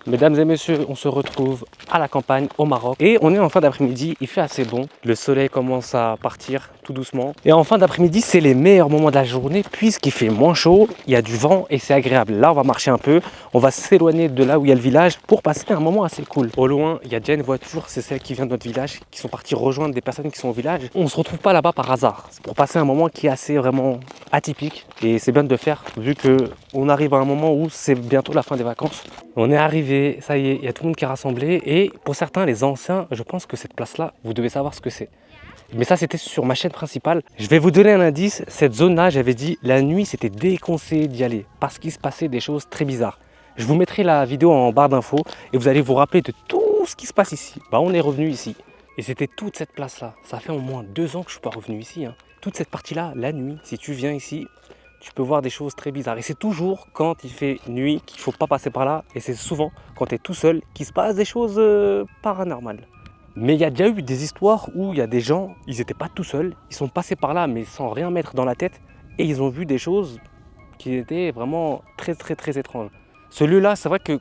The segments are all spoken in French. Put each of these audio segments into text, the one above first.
Mesdames et messieurs, on se retrouve à la campagne au Maroc et on est en fin d'après-midi, il fait assez bon, le soleil commence à partir tout doucement et en fin d'après-midi c'est les meilleurs moments de la journée puisqu'il fait moins chaud, il y a du vent et c'est agréable. Là on va marcher un peu, on va s'éloigner de là où il y a le village pour passer un moment assez cool. Au loin il y a déjà une voiture, c'est celle qui vient de notre village, qui sont partis rejoindre des personnes qui sont au village. On se retrouve pas là-bas par hasard, c'est pour passer un moment qui est assez vraiment atypique et c'est bien de le faire vu que on arrive à un moment où c'est bientôt la fin des vacances. On est arrivé, ça y est, il y a tout le monde qui est rassemblé et pour certains, les anciens, je pense que cette place-là, vous devez savoir ce que c'est. Mais ça, c'était sur ma chaîne principale. Je vais vous donner un indice, cette zone-là, j'avais dit, la nuit, c'était déconseillé d'y aller parce qu'il se passait des choses très bizarres. Je vous mettrai la vidéo en barre d'infos et vous allez vous rappeler de tout ce qui se passe ici. Bah, on est revenu ici et c'était toute cette place-là. Ça fait au moins 2 ans que je ne suis pas revenu ici. Toute cette partie-là, la nuit, si tu viens ici, tu peux voir des choses très bizarres. Et c'est toujours quand il fait nuit qu'il ne faut pas passer par là. Et c'est souvent quand tu es tout seul qu'il se passe des choses paranormales. Mais il y a déjà eu des histoires où il y a des gens, ils n'étaient pas tout seuls. Ils sont passés par là mais sans rien mettre dans la tête. Et ils ont vu des choses qui étaient vraiment très étranges. Ce lieu-là, c'est vrai que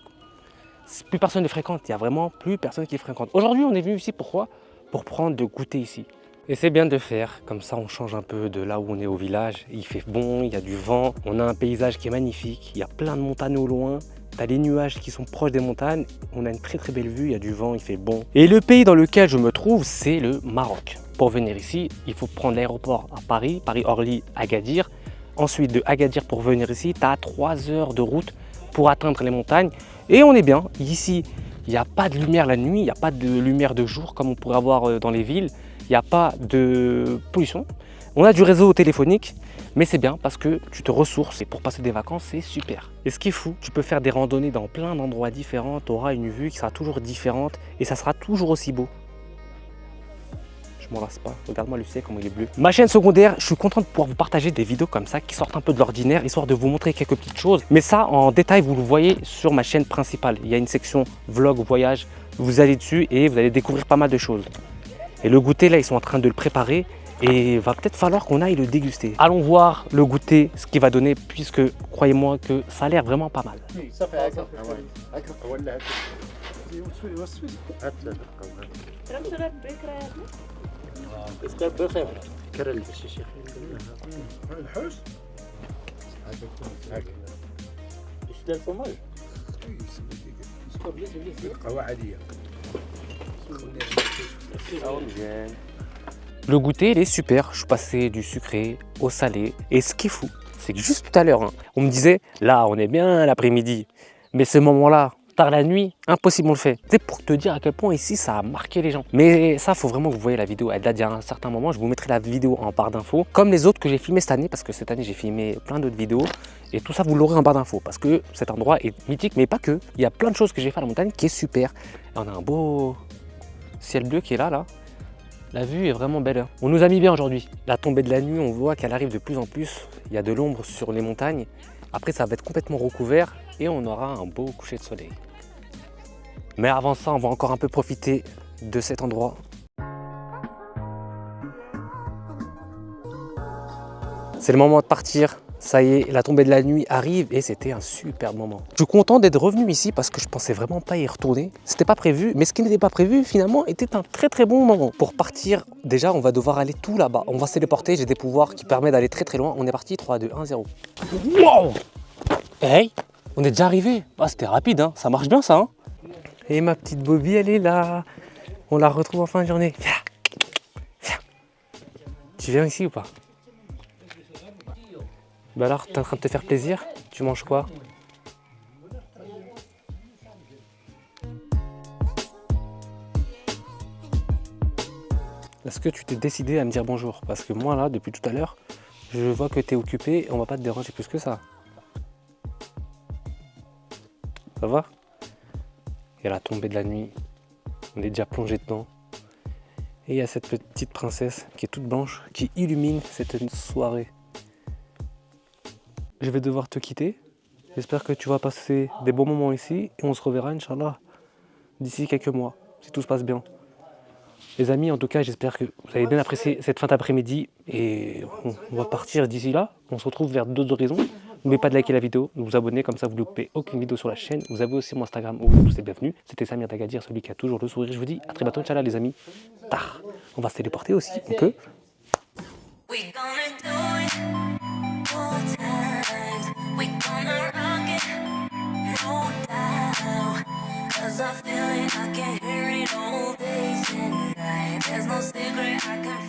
plus personne ne fréquente. Il n'y a vraiment plus personne qui fréquente. Aujourd'hui, on est venu ici pourquoi? Pour prendre de goûter ici. Et c'est bien de faire, comme ça on change un peu de là où on est au village. Il fait bon, il y a du vent, on a un paysage qui est magnifique, il y a plein de montagnes au loin. Tu as les nuages qui sont proches des montagnes, on a une très belle vue, il y a du vent, il fait bon. Et le pays dans lequel je me trouve, c'est le Maroc. Pour venir ici, il faut prendre l'aéroport à Paris, Paris-Orly, Agadir. Ensuite de Agadir pour venir ici, tu as 3 heures de route pour atteindre les montagnes. Et on est bien, ici il n'y a pas de lumière la nuit, il n'y a pas de lumière de jour comme on pourrait avoir dans les villes. Il n'y a pas de pollution. On a du réseau téléphonique, mais c'est bien parce que tu te ressources et pour passer des vacances, c'est super. Et ce qui est fou, tu peux faire des randonnées dans plein d'endroits différents, tu auras une vue qui sera toujours différente et ça sera toujours aussi beau. Je m'en lasse pas, regarde-moi le ciel comment il est bleu. Ma chaîne secondaire, je suis content de pouvoir vous partager des vidéos comme ça qui sortent un peu de l'ordinaire, histoire de vous montrer quelques petites choses. Mais ça, en détail, vous le voyez sur ma chaîne principale. Il y a une section vlog, voyage, vous allez dessus et vous allez découvrir pas mal de choses. Et le goûter, là, ils sont en train de le préparer et il va peut-être falloir qu'on aille le déguster. Allons voir le goûter, ce qu'il va donner, puisque croyez-moi que ça a l'air vraiment pas mal. Le goûter, il est super. Je suis passé du sucré au salé. Et ce qui est fou, c'est que juste tout à l'heure, on me disait, là, on est bien l'après-midi. Mais ce moment-là, tard la nuit, impossible on le fait. C'est pour te dire à quel point ici, ça a marqué les gens. Mais ça, il faut vraiment que vous voyez la vidéo. Elle date d'il y a un certain moment. Je vous mettrai la vidéo en barre d'infos. Comme les autres que j'ai filmées cette année, parce que cette année, j'ai filmé plein d'autres vidéos. Et tout ça, vous l'aurez en barre d'infos. Parce que cet endroit est mythique, mais pas que. Il y a plein de choses que j'ai fait à la montagne qui est super. Et on a un beau ciel bleu qui est là. La vue est vraiment belle. On nous a mis bien aujourd'hui. La tombée de la nuit, on voit qu'elle arrive de plus en plus. Il y a de l'ombre sur les montagnes. Après, ça va être complètement recouvert et on aura un beau coucher de soleil. Mais avant ça, on va encore un peu profiter de cet endroit. C'est le moment de partir. Ça y est, la tombée de la nuit arrive et c'était un super moment. Je suis content d'être revenu ici parce que je pensais vraiment pas y retourner. C'était pas prévu, mais ce qui n'était pas prévu finalement était un très bon moment. Pour partir, déjà on va devoir aller tout là-bas. On va se téléporter, j'ai des pouvoirs qui permettent d'aller très loin. On est parti, 3, 2, 1, 0. Wow! Hey! On est déjà arrivé. Ah, c'était rapide, hein. Ça marche bien ça. Hein. Et ma petite Bobby, elle est là. On la retrouve en fin de journée. Viens. Viens. Tu viens ici ou pas? Bah alors, t'es en train de te faire plaisir? Tu manges quoi? Est-ce que tu t'es décidé à me dire bonjour? Parce que moi là, depuis tout à l'heure, je vois que tu es occupé et on va pas te déranger plus que ça. Ça va? Il y a la tombée de la nuit, on est déjà plongé dedans. Et il y a cette petite princesse qui est toute blanche, qui illumine cette soirée. Je vais devoir te quitter. J'espère que tu vas passer des bons moments ici et on se reverra, Inch'Allah, d'ici quelques mois, si tout se passe bien. Les amis, en tout cas, j'espère que vous avez bien apprécié cette fin d'après-midi et on va partir d'ici là. On se retrouve vers d'autres horizons. N'oubliez pas de liker la vidéo, de vous abonner, comme ça vous ne loupez aucune vidéo sur la chaîne. Vous avez aussi mon Instagram où vous tous êtes bienvenus. C'était Samir Dagadir, celui qui a toujours le sourire. Je vous dis à très bientôt, Inch'Allah les amis. Tard. On va se téléporter aussi, on peut. We gonna do it all times. We gonna rock it, no doubt. 'Cause I feel it, I can hear it all day and night. There's no secret I can